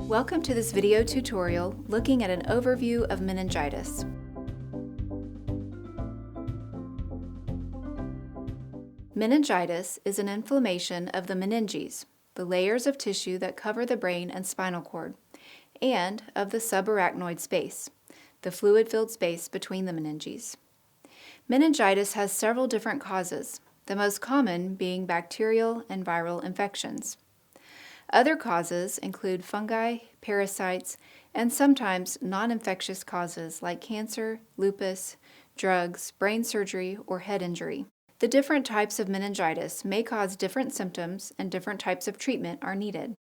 Welcome to this video tutorial looking at an overview of meningitis. Meningitis is an inflammation of the meninges, the layers of tissue that cover the brain and spinal cord, and of the subarachnoid space, the fluid-filled space between the meninges. Meningitis has several different causes, the most common being bacterial and viral infections. Other causes include fungi, parasites, and sometimes non-infectious causes like cancer, lupus, drugs, brain surgery, or head injury. The different types of meningitis may cause different symptoms and different types of treatment are needed.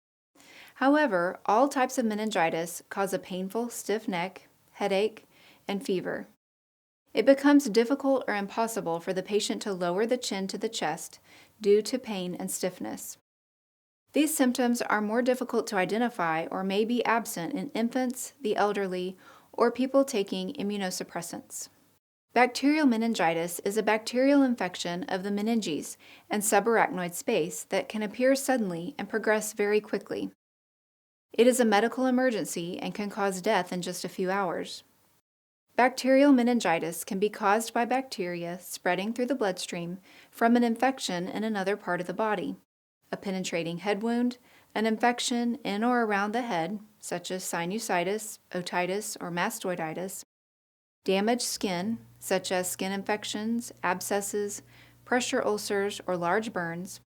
However, all types of meningitis cause a painful, stiff neck, headache, and fever. It becomes difficult or impossible for the patient to lower the chin to the chest due to pain and stiffness. These symptoms are more difficult to identify or may be absent in infants, the elderly, or people taking immunosuppressants. Bacterial meningitis is a bacterial infection of the meninges and subarachnoid space that can appear suddenly and progress very quickly. It is a medical emergency and can cause death in just a few hours. Bacterial meningitis can be caused by bacteria spreading through the bloodstream from an infection in another part of the body, a penetrating head wound, an infection in or around the head, such as sinusitis, otitis, or mastoiditis, damaged skin, such as skin infections, abscesses, pressure ulcers, or large burns,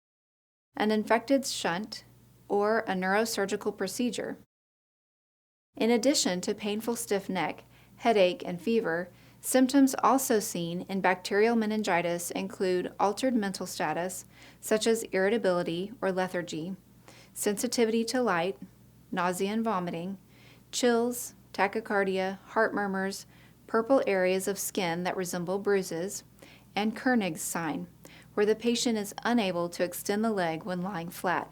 an infected shunt, or a neurosurgical procedure. In addition to painful stiff neck, headache, and fever, symptoms also seen in bacterial meningitis include altered mental status, such as irritability or lethargy, sensitivity to light, nausea and vomiting, chills, tachycardia, heart murmurs, purple areas of skin that resemble bruises, and Kernig's sign, where the patient is unable to extend the leg when lying flat.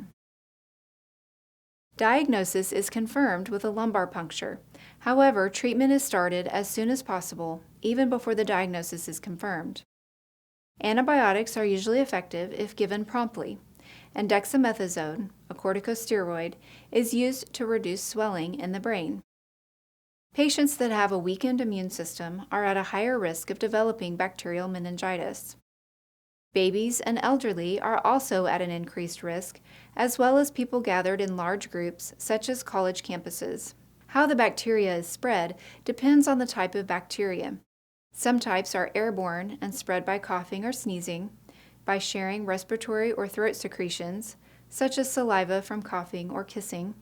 Diagnosis is confirmed with a lumbar puncture. However, treatment is started as soon as possible, even before the diagnosis is confirmed. Antibiotics are usually effective if given promptly, and dexamethasone, a corticosteroid, is used to reduce swelling in the brain. Patients that have a weakened immune system are at a higher risk of developing bacterial meningitis. Babies and elderly are also at an increased risk, as well as people gathered in large groups, such as college campuses. How the bacteria is spread depends on the type of bacteria. Some types are airborne and spread by coughing or sneezing, by sharing respiratory or throat secretions, such as saliva from coughing or kissing,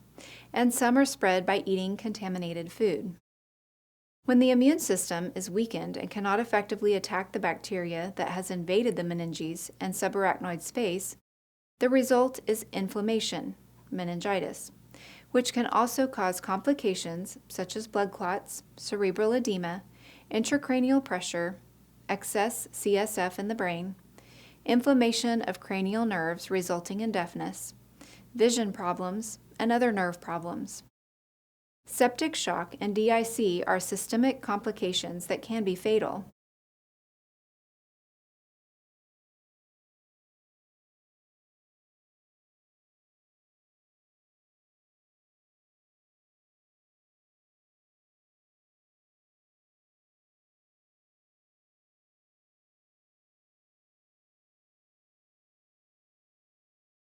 and some are spread by eating contaminated food. When the immune system is weakened and cannot effectively attack the bacteria that has invaded the meninges and subarachnoid space, the result is inflammation, meningitis, which can also cause complications such as blood clots, cerebral edema, intracranial pressure, excess CSF in the brain, inflammation of cranial nerves resulting in deafness, vision problems, and other nerve problems. Septic shock and DIC are systemic complications that can be fatal.